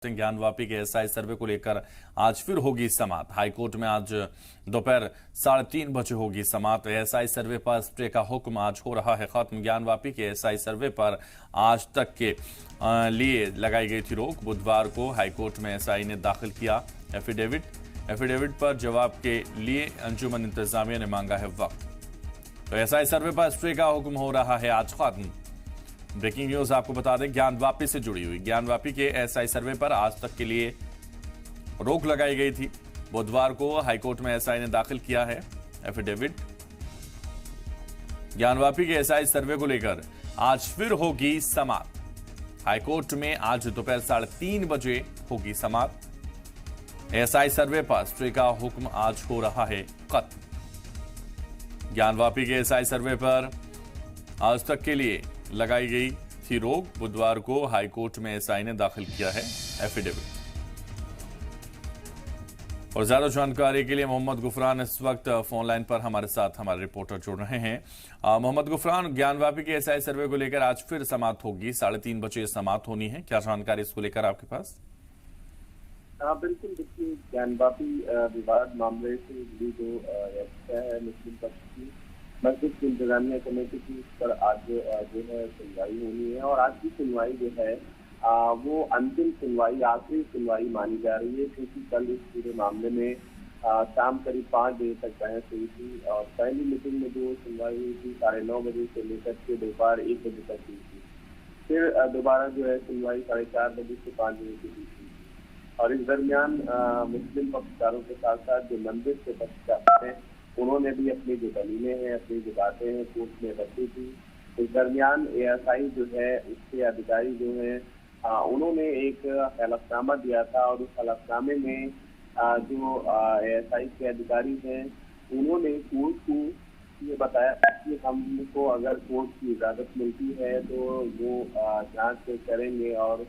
ज्ञानवापी के एसआई सर्वे को लेकर आज फिर होगी समाअत। हाईकोर्ट में आज दोपहर 3:30 बजे होगी समाअत। एसआई सर्वे पर स्टे का हुक्म आज हो रहा है खत्म। ज्ञानवापी के एसआई सर्वे पर आज तक के लिए लगाई गई थी रोक। बुधवार को हाईकोर्ट में एसआई ने दाखिल किया एफिडेविट पर जवाब के लिए अंजुमन इंतजामिया ने मांगा है वक्त। तो एसआई सर्वे पर स्टे का हुक्म हो रहा है आज खत्म। ब्रेकिंग न्यूज आपको बता दें, ज्ञानवापी से जुड़ी हुई। ज्ञानवापी के एसआई सर्वे पर आज तक के लिए रोक लगाई गई थी। बुधवार को हाईकोर्ट में एसआई ने दाखिल किया है एफिडेविट। ज्ञानवापी के एसआई सर्वे को लेकर आज फिर होगी समाअत। हाईकोर्ट में आज दोपहर 3:30 बजे होगी समाअत। एसआई सर्वे पर स्टे का हुक्म आज हो रहा है खत्म। ज्ञानवापी के एसआई सर्वे पर आज तक के लिए लगाई गई थी रोक। बुधवार को हाईकोर्ट में एसआई ने दाखिल किया है एफिडेविट। और ज्यादा जानकारी के लिए मोहम्मद गुफरान इस वक्त फोन लाइन पर हमारे साथ हमारे रिपोर्टर जुड़ रहे हैं। मोहम्मद गुफरान, ज्ञानवापी के एसआई सर्वे को लेकर आज फिर समाअत होगी, 3:30 बजे समाअत होनी है, क्या जानकारी इसको लेकर आपके पास? बिल्कुल, देखिए, ज्ञानवापी विवाद मामले से जुड़ी जो याचिका है मुस्लिम पक्ष की, मस्जिद की इंतजामिया कमेटी की, उस पर आज जो है सुनवाई होनी है। और आज की सुनवाई जो है वो अंतिम सुनवाई, आखिरी सुनवाई मानी जा रही है, क्योंकि कल इस पूरे मामले में शाम करीब 5 बजे तक बहस हुई थी। और पहली मीटिंग में जो सुनवाई हुई थी 9:30 बजे से लेकर के दोपहर 1 बजे तक हुई थी। फिर दोबारा जो है सुनवाई 4:30 बजे से 5 बजे के बीच हुई थी। और इस दरमियान मुस्लिम पक्षकारों के साथ साथ जो मंदिर के पक्षकार हैं, उन्होंने भी अपनी जो दलीलें हैं, अपनी जो बातें हैं कोर्ट में रखी थी। इस दरमियान एएसआई जो है, उसके अधिकारी जो हैं, उन्होंने एक हलफनामा दिया था। और उस हलफनामे में जो एएसआई के अधिकारी हैं, उन्होंने कोर्ट को ये बताया कि हमको अगर कोर्ट की इजाजत मिलती है तो वो जांच करेंगे और